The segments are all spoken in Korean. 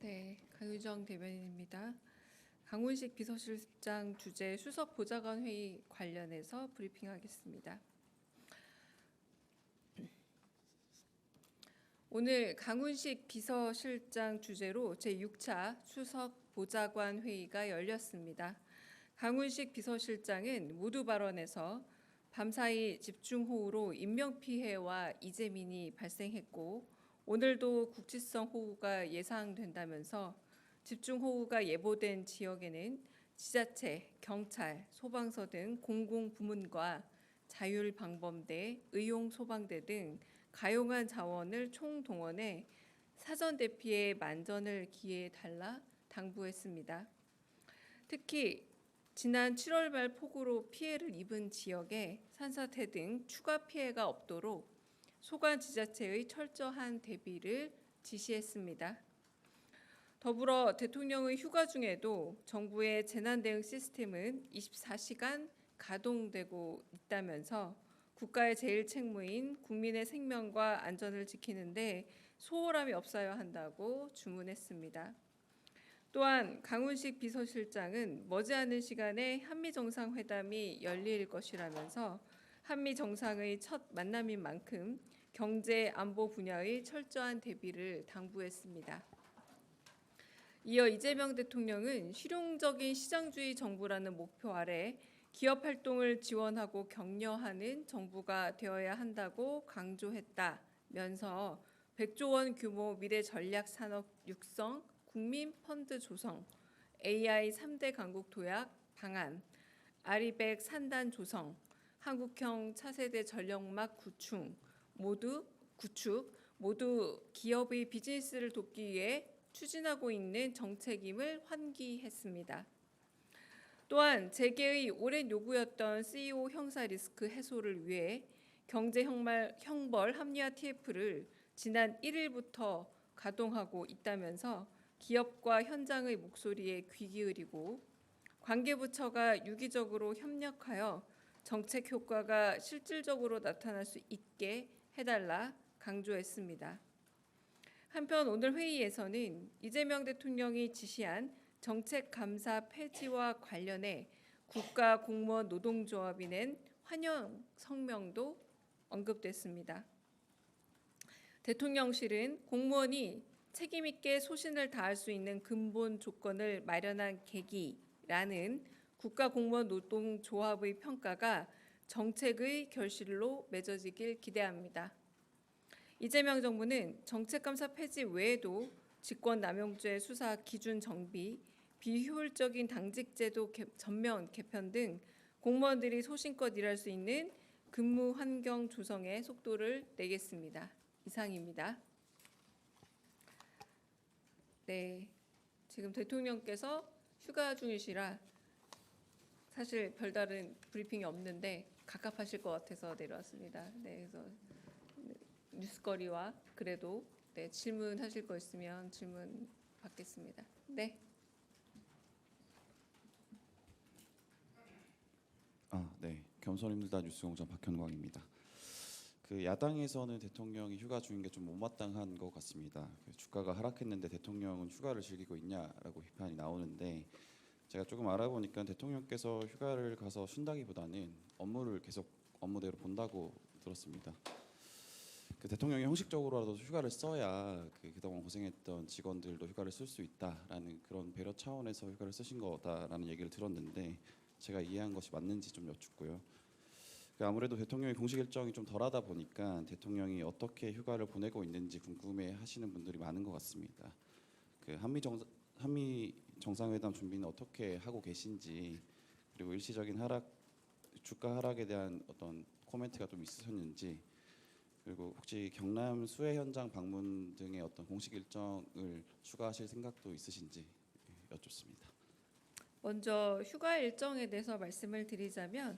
네, 강유정 대변인입니다. 강훈식 비서실장 주재 수석 보좌관 회의 관련해서 브리핑하겠습니다. 오늘 강훈식 비서실장 주재로 제6차 수석 보좌관 회의가 열렸습니다. 강훈식 비서실장은 모두 발언에서 밤사이 집중호우로 인명피해와 이재민이 발생했고 오늘도 국지성 호우가 예상된다면서 집중호우가 예보된 지역에는 지자체, 경찰, 소방서 등 공공부문과 자율방범대, 의용소방대 등 가용한 자원을 총동원해 사전 대피에 만전을 기해에 달라 당부했습니다. 특히 지난 7월 말 폭우로 피해를 입은 지역에 산사태 등 추가 피해가 없도록 소관 지자체의 철저한 대비를 지시했습니다. 더불어 대통령의 휴가 중에도 정부의 재난대응 시스템은 24시간 가동되고 있다면서 국가의 제일 책무인 국민의 생명과 안전을 지키는데 소홀함이 없어야 한다고 주문했습니다. 또한 강훈식 비서실장은 머지않은 시간에 한미정상회담이 열릴 것이라면서 한미정상의 첫 만남인 만큼 경제 안보 분야의 철저한 대비를 당부했습니다. 이어 이재명 대통령은 실용적인 시장주의 정부라는 목표 아래 기업 활동을 지원하고 격려하는 정부가 되어야 한다고 강조했다면서 100조 원 규모 미래 전략 산업 육성, 국민 펀드 조성, AI 3대 강국 도약 방안, 아리백 산단 조성, 한국형 차세대 전력막 구축 모두 기업의 비즈니스를 돕기 위해 추진하고 있는 정책임을 환기했습니다. 또한 재계의 오랜 요구였던 CEO 형사 리스크 해소를 위해 경제 형벌 합리화 TF를 지난 1일부터 가동하고 있다면서 기업과 현장의 목소리에 귀 기울이고 관계부처가 유기적으로 협력하여 정책 효과가 실질적으로 나타날 수 있게 해달라 강조했습니다. 한편 오늘 회의에서는 이재명 대통령이 지시한 정책감사 폐지와 관련해 국가공무원 노동조합이 낸 환영 성명도 언급됐습니다. 대통령실은 공무원이 책임 있게 소신을 다할 수 있는 근본 조건을 마련한 계기라는 국가공무원 노동조합의 평가가 정책의 결실로 맺어지길 기대합니다. 이재명 정부는 정책감사 폐지 외에도 직권남용죄 수사 기준 정비, 비효율적인 당직제도 전면 개편 등 공무원들이 소신껏 일할 수 있는 근무 환경 조성에 속도를 내겠습니다. 이상입니다. 네, 지금 대통령께서 휴가 중이시라 사실 별다른 브리핑이 없는데 갑갑하실 것 같아서 내려왔습니다. 네, 그래서 뉴스거리와 그래도 질문하실 거 있으면 질문 받겠습니다. 네. 네. 겸손 힘들다 뉴스공장 박현광입니다. 야당에서는 대통령이 휴가 중인 게 좀 못마땅한 것 같습니다. 주가가 하락했는데 대통령은 휴가를 즐기고 있냐라고 비판이 나오는데 제가 조금 알아보니까 대통령께서 휴가를 가서 쉰다기보다는 업무를 계속 업무대로 본다고 들었습니다. 대통령이 형식적으로라도 휴가를 써야 그동안 고생했던 직원들도 휴가를 쓸 수 있다라는 그런 배려 차원에서 휴가를 쓰신 거다라는 얘기를 들었는데 제가 이해한 것이 맞는지 좀 여쭙고요. 아무래도 대통령의 공식 일정이 좀 덜하다 보니까 대통령이 어떻게 휴가를 보내고 있는지 궁금해하시는 분들이 많은 것 같습니다. 한미 정상회담 준비는 어떻게 하고 계신지, 그리고 일시적인 주가 하락에 대한 어떤 코멘트가 좀 있으셨는지, 그리고 혹시 경남 수해 현장 방문 등의 어떤 공식 일정을 추가하실 생각도 있으신지 여쭙습니다. 먼저 휴가 일정에 대해서 말씀을 드리자면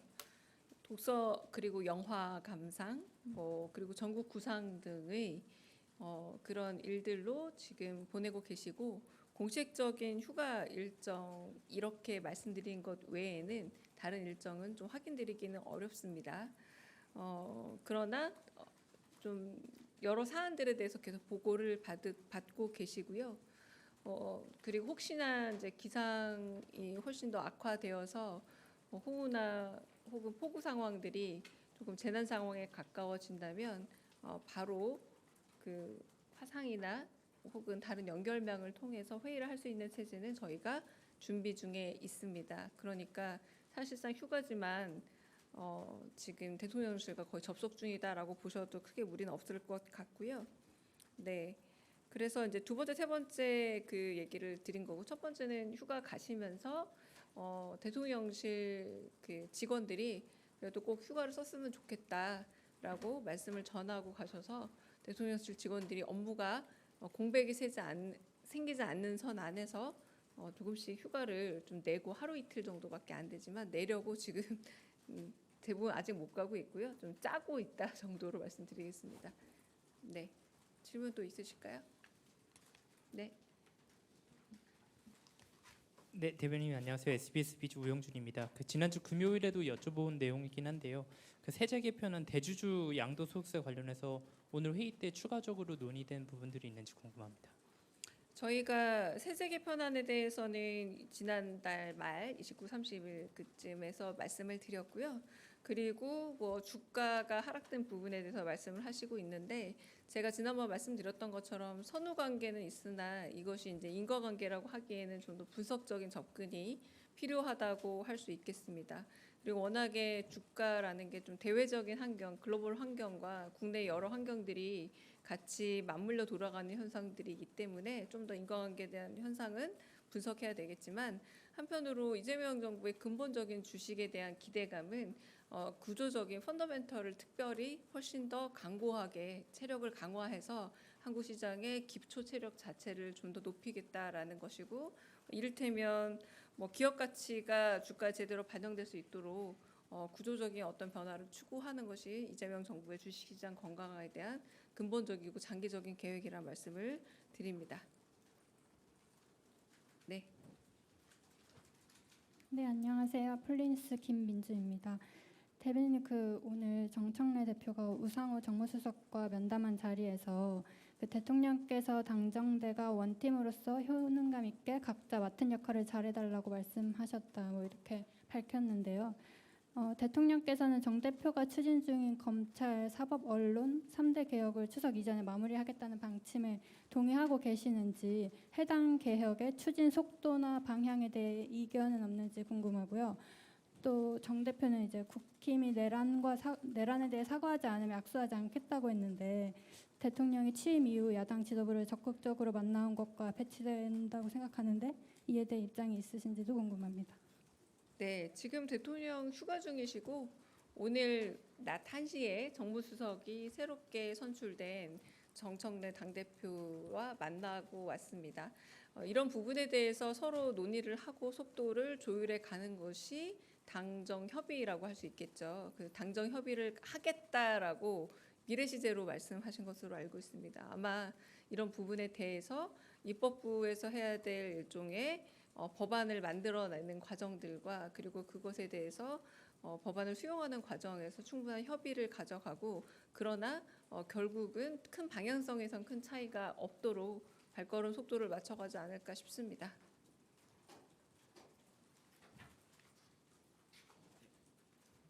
독서 그리고 영화 감상 그리고 전국 구상 등의 그런 일들로 지금 보내고 계시고 공식적인 휴가 일정 이렇게 말씀드린 것 외에는 다른 일정은 좀 확인드리기는 어렵습니다. 그러나 좀 여러 사안들에 대해서 계속 보고를 받고 계시고요. 그리고 혹시나 이제 기상이 훨씬 더 악화되어서 호우나 혹은 폭우 상황들이 조금 재난 상황에 가까워진다면 바로 그 화상이나 혹은 다른 연결망을 통해서 회의를 할 수 있는 체제는 저희가 준비 중에 있습니다. 그러니까 사실상 휴가지만 지금 대통령실과 거의 접속 중이다라고 보셔도 크게 무리는 없을 것 같고요. 네. 그래서 이제 두 번째, 세 번째 그 얘기를 드린 거고, 첫 번째는 휴가 가시면서 대통령실 그 직원들이 그래도 꼭 휴가를 썼으면 좋겠다라고 말씀을 전하고 가셔서 대통령실 직원들이 업무가 공백이 생기지 않는 선 안에서 조금씩 휴가를 좀 내고 하루 이틀 정도밖에 안 되지만 내려고 지금 대부분 아직 못 가고 있고요. 좀 짜고 있다 정도로 말씀드리겠습니다. 네. 질문 또 있으실까요? 네. 네, 대변인 안녕하세요. SBS 비즈 우영준입니다. 지난주 금요일에도 여쭤본 내용이긴 한데요. 세제 개편은 대주주 양도 소득세 관련해서 오늘 회의 때 추가적으로 논의된 부분들이 있는지 궁금합니다. 저희가 세제 개편안에 대해서는 지난달 말 29, 30일 그쯤에서 말씀을 드렸고요. 그리고 뭐 주가가 하락된 부분에 대해서 말씀을 하시고 있는데 제가 지난번 말씀드렸던 것처럼 선후 관계는 있으나 이것이 이제 인과관계라고 하기에는 좀 더 분석적인 접근이 필요하다고 할 수 있겠습니다. 그리고 워낙에 주가라는 게 좀 대외적인 환경, 글로벌 환경과 국내 여러 환경들이 같이 맞물려 돌아가는 현상들이기 때문에 좀 더 인과관계에 대한 현상은 분석해야 되겠지만 한편으로 이재명 정부의 근본적인 주식에 대한 기대감은 구조적인 펀더멘털을 특별히 훨씬 더 강고하게 체력을 강화해서 한국 시장의 기초 체력 자체를 좀 더 높이겠다라는 것이고 이를테면 뭐 기업 가치가 주가에 제대로 반영될 수 있도록 구조적인 어떤 변화를 추구하는 것이 이재명 정부의 주식시장 건강화에 대한 근본적이고 장기적인 계획이라는 말씀을 드립니다. 네. 네, 안녕하세요. 플리니스 김민주입니다. 대변인 오늘 정청래 대표가 우상호 정무수석과 면담한 자리에서 대통령께서 당정대가 원팀으로서 효능감 있게 각자 맡은 역할을 잘해달라고 말씀하셨다. 뭐 이렇게 밝혔는데요. 대통령께서는 정 대표가 추진 중인 검찰, 사법, 언론 3대 개혁을 추석 이전에 마무리하겠다는 방침에 동의하고 계시는지 해당 개혁의 추진 속도나 방향에 대해 이견은 없는지 궁금하고요. 또 정 대표는 이제 국힘이 내란에 대해 사과하지 않으면 악수하지 않겠다고 했는데 대통령이 취임 이후 야당 지도부를 적극적으로 만나온 것과 배치된다고 생각하는데 이에 대해 입장이 있으신지도 궁금합니다. 네, 지금 대통령 휴가 중이시고 오늘 낮 1시에 정무수석이 새롭게 선출된 정청래 당대표와 만나고 왔습니다. 이런 부분에 대해서 서로 논의를 하고 속도를 조율해 가는 것이 당정 협의라고 할 수 있겠죠. 그 당정 협의를 하겠다라고 미래시제로 말씀하신 것으로 알고 있습니다. 아마 이런 부분에 대해서 입법부에서 해야 될 일종의 법안을 만들어내는 과정들과 그리고 그것에 대해서 법안을 수용하는 과정에서 충분한 협의를 가져가고 그러나 결국은 큰 방향성에선 큰 차이가 없도록 발걸음 속도를 맞춰가지 않을까 싶습니다.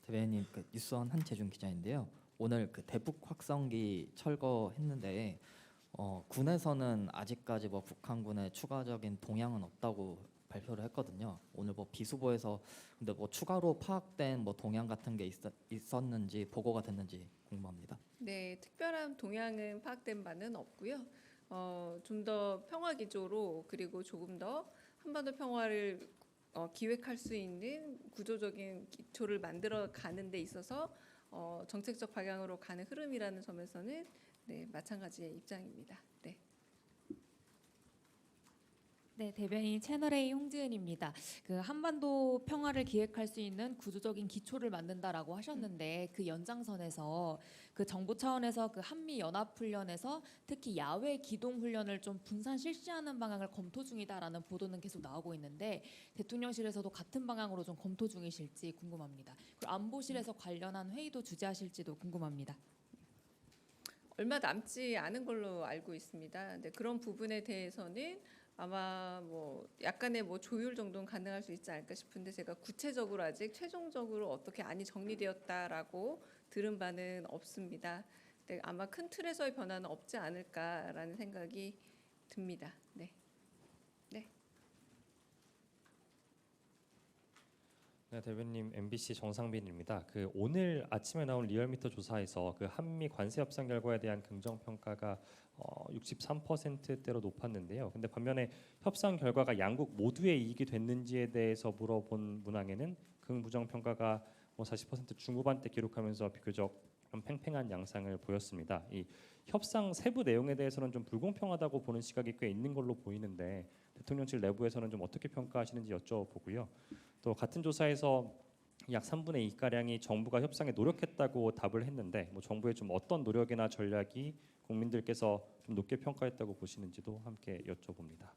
대변인 뉴스원 한재준 기자인데요. 오늘 대북 확성기 철거했는데 군에서는 아직까지 북한군의 추가적인 동향은 없다고 발표를 했거든요. 오늘 비수보에서 근데 추가로 파악된 동향 같은 게 있었는지 보고가 됐는지 궁금합니다. 네, 특별한 동향은 파악된 바는 없고요. 좀 더 평화 기조로 그리고 조금 더 한반도 평화를 기획할 수 있는 구조적인 기초를 만들어 가는 데 있어서 정책적 방향으로 가는 흐름이라는 점에서는 네, 마찬가지의 입장입니다. 네. 네, 대변인 채널A 홍지은입니다. 한반도 평화를 기획할 수 있는 구조적인 기초를 만든다라고 하셨는데 그 연장선에서 정부 차원에서 한미 연합 훈련에서 특히 야외 기동 훈련을 좀 분산 실시하는 방향을 검토 중이다라는 보도는 계속 나오고 있는데 대통령실에서도 같은 방향으로 좀 검토 중이실지 궁금합니다. 그리고 안보실에서 관련한 회의도 주재하실지도 궁금합니다. 얼마 남지 않은 걸로 알고 있습니다. 근데 그런 부분에 대해서는 아마 뭐 약간의 뭐 조율 정도는 가능할 수 있지 않을까 싶은데 제가 구체적으로 아직 최종적으로 어떻게 안이 정리되었다라고 들은 바는 없습니다. 근데 아마 큰 틀에서의 변화는 없지 않을까라는 생각이 듭니다. 네. 네, 대변님 MBC 정상빈입니다. 그 오늘 아침에 나온 리얼미터 조사에서 그 한미 관세 협상 결과에 대한 긍정 평가가 63%대로 높았는데요. 근데 반면에 협상 결과가 양국 모두의 이익이 됐는지에 대해서 물어본 문항에는 긍부정 평가가 40% 중후반대 기록하면서 비교적 좀 팽팽한 양상을 보였습니다. 이 협상 세부 내용에 대해서는 좀 불공평하다고 보는 시각이 꽤 있는 걸로 보이는데 대통령실 내부에서는 좀 어떻게 평가하시는지 여쭤보고요. 또 같은 조사에서 약 3분의 2 가량이 정부가 협상에 노력했다고 답을 했는데 뭐 정부의 좀 어떤 노력이나 전략이 국민들께서 좀 높게 평가했다고 보시는지도 함께 여쭤봅니다.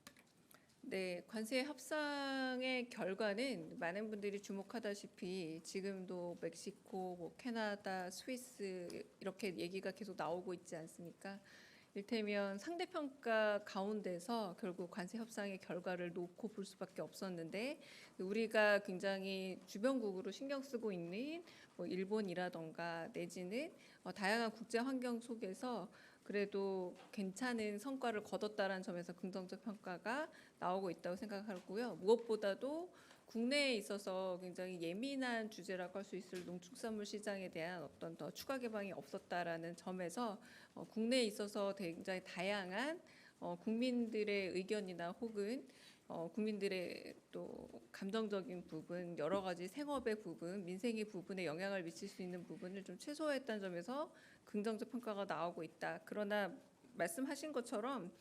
네, 관세 협상의 결과는 많은 분들이 주목하다시피 지금도 멕시코, 뭐 캐나다, 스위스 이렇게 얘기가 계속 나오고 있지 않습니까? 일테면 상대평가 가운데서 결국 관세 협상의 결과를 놓고 볼 수밖에 없었는데 우리가 굉장히 주변국으로 신경 쓰고 있는 뭐 일본이라던가 내지는 다양한 국제 환경 속에서 그래도 괜찮은 성과를 거뒀다라는 점에서 긍정적 평가가 나오고 있다고 생각하고요. 무엇보다도 국내에 있어서 굉장히 예민한 주제라고 할 수 있을 농축산물 시장에 대한 어떤 더 추가 개방이 없었다라는 점에서 국내에 있어서 굉장히 다양한 국민들의 의견이나 혹은 국민들의 또 감정적인 부분, 여러 가지 생업의 부분, 민생의 부분에 영향을 미칠 수 있는 부분을 좀 최소화했다는 점에서 긍정적 평가가 나오고 있다. 그러나 말씀하신 것처럼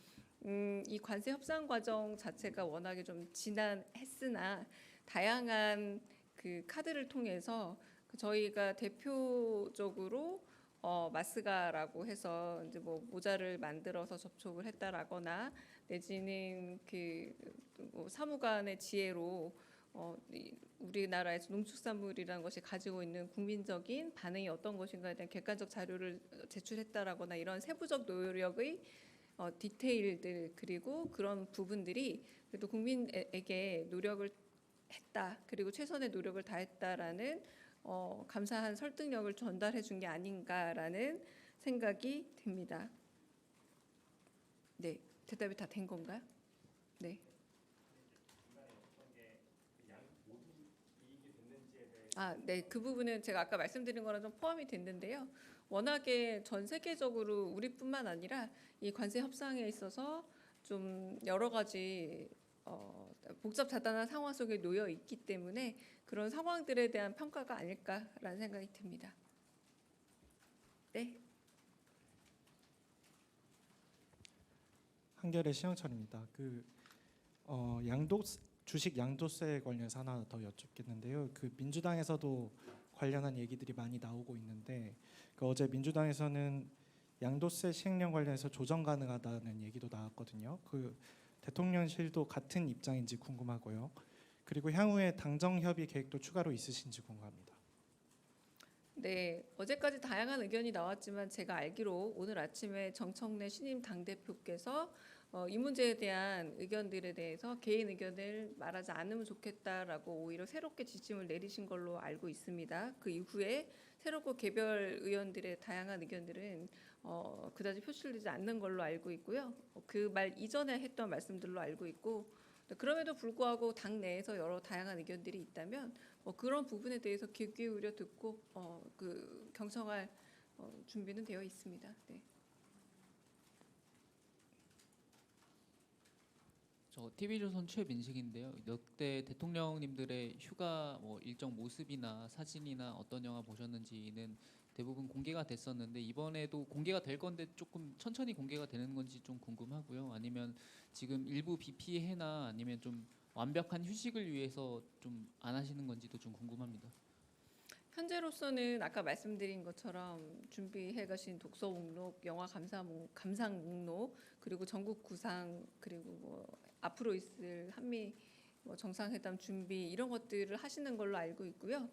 이 관세 협상 과정 자체가 워낙에 좀 지난했으나 다양한 그 카드를 통해서 저희가 대표적으로 마스가라고 해서 이제 뭐 모자를 만들어서 접촉을 했다라거나 내지는 그뭐 사무관의 지혜로 우리나라에서 농축산물이라는 것이 가지고 있는 국민적인 반응이 어떤 것인가에 대한 객관적 자료를 제출했다라거나 이런 세부적 노력의 디테일들 그리고 그런 부분들이 그래도 국민에게 노력을 했다 그리고 최선의 노력을 다했다라는 감사한 설득력을 전달해 준 게 아닌가라는 생각이 듭니다. 네, 대답이 다 된 건가요? 네. 네, 그 부분은 제가 아까 말씀드린 거랑 좀 포함이 됐는데요. 워낙에 전 세계적으로 우리뿐만 아니라 이 관세 협상에 있어서 좀 여러 가지 복잡자단한 상황 속에 놓여 있기 때문에 그런 상황들에 대한 평가가 아닐까라는 생각이 듭니다. 네. 한겨레 신영철입니다. 주식 양도세 관련해서 하나 더 여쭙겠는데요. 그 민주당에서도 관련한 얘기들이 많이 나오고 있는데 어제 민주당에서는 양도세 시행령 관련해서 조정 가능하다는 얘기도 나왔거든요. 그 대통령실도 같은 입장인지 궁금하고요. 그리고 향후에 당정 협의 계획도 추가로 있으신지 궁금합니다. 네, 어제까지 다양한 의견이 나왔지만 제가 알기로 오늘 아침에 정청래 신임 당대표께서 이 문제에 대한 의견들에 대해서 개인 의견을 말하지 않으면 좋겠다라고 오히려 새롭게 지침을 내리신 걸로 알고 있습니다. 그 이후에 새롭고 개별 의원들의 다양한 의견들은 그다지 표출되지 않는 걸로 알고 있고요. 그 말 이전에 했던 말씀들로 알고 있고 그럼에도 불구하고 당 내에서 여러 다양한 의견들이 있다면 그런 부분에 대해서 귀 기울여 듣고 그 경청할 준비는 되어 있습니다. 네. 저 TV조선 최민식인데요. 역대 대통령님들의 휴가 일정 모습이나 사진이나 어떤 영화 보셨는지는 대부분 공개가 됐었는데 이번에도 공개가 될 건데 조금 천천히 공개가 되는 건지 좀 궁금하고요. 아니면 지금 일부 비 피해나 아니면 좀 완벽한 휴식을 위해서 좀 안 하시는 건지도 좀 궁금합니다. 현재로서는 아까 말씀드린 것처럼 준비해 가신 독서 목록, 영화 감상 목록, 그리고 전국 구상 그리고 뭐 앞으로 있을 한미 뭐 정상회담 준비 이런 것들을 하시는 걸로 알고 있고요.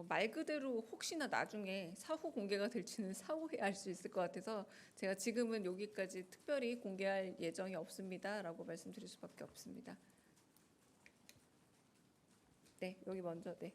말 그대로 혹시나 나중에 사후 공개가 될지는 사후에 알 수 있을 것 같아서 제가 지금은 여기까지 특별히 공개할 예정이 없습니다라고 말씀드릴 수밖에 없습니다. 네, 여기 먼저. 네.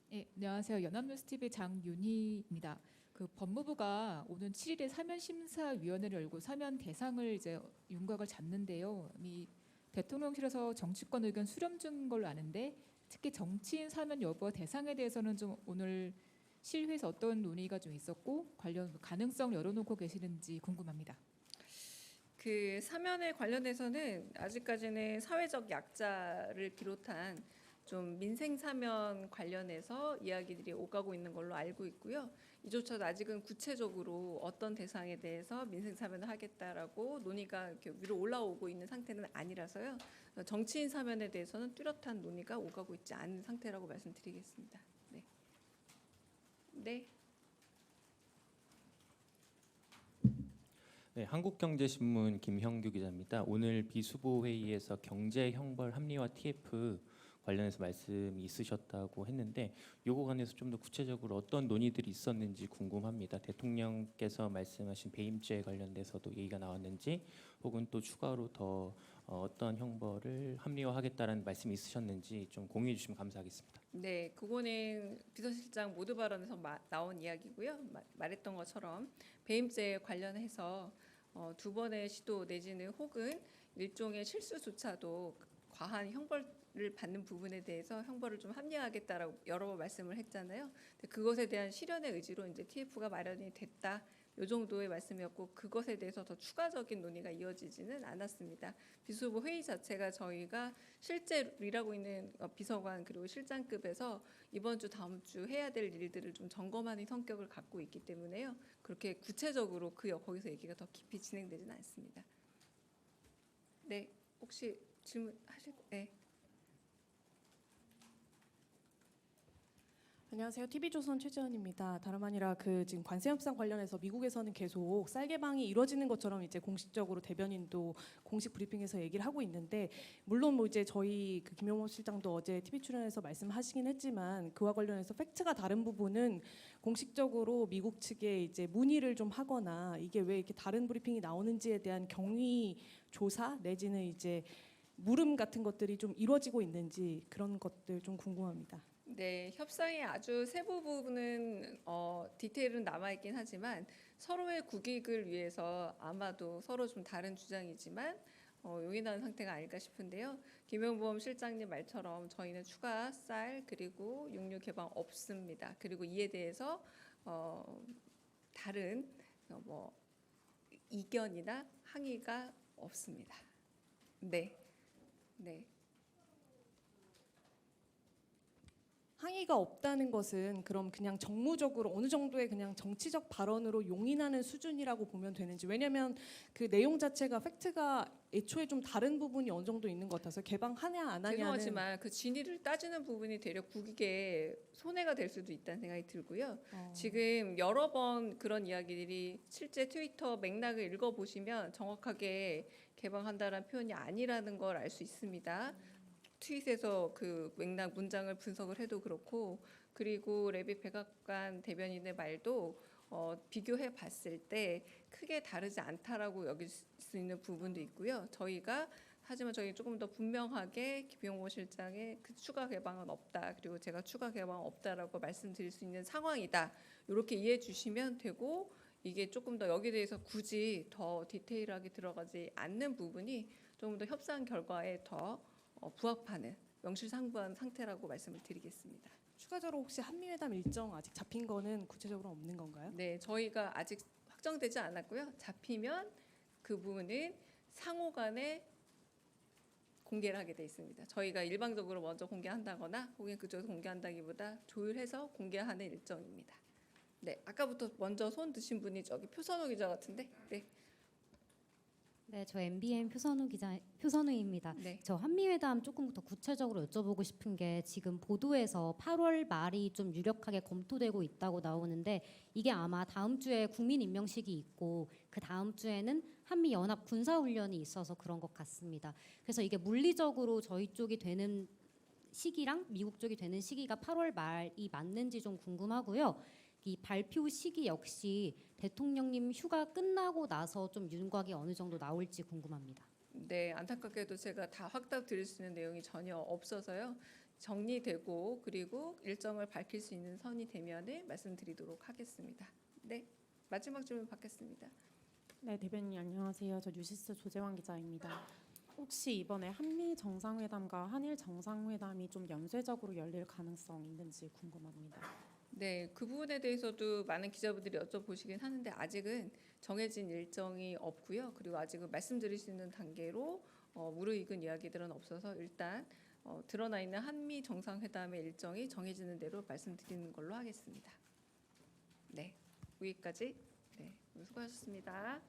네, 안녕하세요. 연합뉴스TV 장윤희입니다. 그 법무부가 오는 7일에 사면심사위원회를 열고 사면 대상을 이제 윤곽을 잡는데요. 이 대통령실에서 정치권 의견 수렴 중인 걸로 아는데 특히 정치인 사면 여부와 대상에 대해서는 좀 오늘 실회에서 어떤 논의가 좀 있었고 관련 가능성 열어놓고 계시는지 궁금합니다. 그 사면에 관련해서는 아직까지는 사회적 약자를 비롯한 좀 민생 사면 관련해서 이야기들이 오가고 있는 걸로 알고 있고요. 이조차도 아직은 구체적으로 어떤 대상에 대해서 민생 사면을 하겠다라고 논의가 이렇게 위로 올라오고 있는 상태는 아니라서요. 정치인 사면에 대해서는 뚜렷한 논의가 오가고 있지 않은 상태라고 말씀드리겠습니다. 네. 네. 네, 한국경제신문 김형규 기자입니다. 오늘 비수보 회의에서 경제 형벌 합리화 TF 관련해서 말씀이 있으셨다고 했는데 요거 관해서 좀 더 구체적으로 어떤 논의들이 있었는지 궁금합니다. 대통령께서 말씀하신 배임죄 관련돼서도 얘기가 나왔는지 혹은 또 추가로 더 어떤 형벌을 합리화하겠다라는 말씀이 있으셨는지 좀 공유해 주시면 감사하겠습니다. 네, 그거는 비서실장 모두 발언에서 나온 이야기고요. 말했던 것처럼 배임죄 관련해서 두 번의 시도 내지는 혹은 일종의 실수조차도 과한 형벌을 받는 부분에 대해서 형벌을 좀 합리화하겠다라고 여러 번 말씀을 했잖아요. 근데 그것에 대한 실현의 의지로 이제 TF가 마련이 됐다. 이 정도의 말씀이었고 그것에 대해서 더 추가적인 논의가 이어지지는 않았습니다. 비수보 회의 자체가 저희가 실제 일하고 있는 비서관 그리고 실장급에서 이번 주 다음 주 해야 될 일들을 좀 점검하는 성격을 갖고 있기 때문에요. 그렇게 구체적으로 거기서 얘기가 더 깊이 진행되지는 않습니다. 네, 혹시 질문하실 거? 네. 안녕하세요. TV조선 최재원입니다. 다름 아니라 지금 관세 협상 관련해서 미국에서는 계속 쌀 개방이 이루어지는 것처럼 이제 공식적으로 대변인도 공식 브리핑에서 얘기를 하고 있는데 물론 뭐 이제 저희 김용호 실장도 어제 TV 출연해서 말씀하시긴 했지만 그와 관련해서 팩트가 다른 부분은 공식적으로 미국 측에 이제 문의를 좀 하거나 이게 왜 이렇게 다른 브리핑이 나오는지에 대한 경위 조사 내지는 이제 물음 같은 것들이 좀 이루어지고 있는지 그런 것들 좀 궁금합니다. 네, 협상의 아주 세부 부분은 디테일은 남아 있긴 하지만 서로의 국익을 위해서 아마도 서로 좀 다른 주장이지만 용인하는 상태가 아닐까 싶은데요. 김용범 실장님 말처럼 저희는 추가 쌀 그리고 육류 개방 없습니다. 그리고 이에 대해서 다른 뭐 이견이나 항의가 없습니다. 네, 네. 항의가 없다는 것은 그럼 그냥 정무적으로 어느 정도의 그냥 정치적 발언으로 용인하는 수준이라고 보면 되는지 왜냐하면 그 내용 자체가 팩트가 애초에 좀 다른 부분이 어느 정도 있는 것 같아서 개방하냐 안 하냐는 죄송하지만 그 진위를 따지는 부분이 되려 국익에 손해가 될 수도 있다는 생각이 들고요. 지금 여러 번 그런 이야기들이 실제 트위터 맥락을 읽어보시면 정확하게 개방한다라는 표현이 아니라는 걸 알 수 있습니다. 트윗에서 그 맥락 문장을 분석을 해도 그렇고 그리고 레비 백악관 대변인의 말도 비교해 봤을 때 크게 다르지 않다라고 여길 수 있는 부분도 있고요. 하지만 저희 조금 더 분명하게 김용호 실장의 그 추가 개방은 없다. 그리고 제가 추가 개방 없다라고 말씀드릴 수 있는 상황이다. 이렇게 이해해 주시면 되고 이게 조금 더 여기에 대해서 굳이 더 디테일하게 들어가지 않는 부분이 조금 더 협상 결과에 더 부합하는 명실상부한 상태라고 말씀을 드리겠습니다. 추가적으로 혹시 한미회담 일정 아직 잡힌 거는 구체적으로 없는 건가요? 네, 저희가 아직 확정되지 않았고요. 잡히면 그 부분은 상호간에 공개를 하게 돼 있습니다. 저희가 일방적으로 먼저 공개한다거나 혹은 그쪽에서 공개한다기보다 조율해서 공개하는 일정입니다. 네, 아까부터 먼저 손 드신 분이 저기 표선호 기자 같은데. 네. 네, 저 MBN 표선우입니다. 네. 저 한미회담 조금 더 구체적으로 여쭤보고 싶은 게 지금 보도에서 8월 말이 좀 유력하게 검토되고 있다고 나오는데 이게 아마 다음 주에 국민 임명식이 있고 그 다음 주에는 한미 연합 군사 훈련이 있어서 그런 것 같습니다. 그래서 이게 물리적으로 저희 쪽이 되는 시기랑 미국 쪽이 되는 시기가 8월 말이 맞는지 좀 궁금하고요. 이 발표 시기 역시 대통령님 휴가 끝나고 나서 좀 윤곽이 어느 정도 나올지 궁금합니다. 네, 안타깝게도 제가 다 확답 드릴 수 있는 내용이 전혀 없어서요. 정리되고 그리고 일정을 밝힐 수 있는 선이 되면은 말씀드리도록 하겠습니다. 네, 마지막 질문 받겠습니다. 네, 대변인 안녕하세요. 저 뉴시스 조재환 기자입니다. 혹시 이번에 한미 정상회담과 한일 정상회담이 좀 연쇄적으로 열릴 가능성 있는지 궁금합니다. 네, 그 부분에 대해서도 많은 기자분들이 여쭤보시긴 하는데 아직은 정해진 일정이 없고요. 그리고 아직은 말씀드릴 수 있는 단계로 무르익은 이야기들은 없어서 일단 드러나 있는 한미 정상회담의 일정이 정해지는 대로 말씀드리는 걸로 하겠습니다. 네, 여기까지. 네, 수고하셨습니다.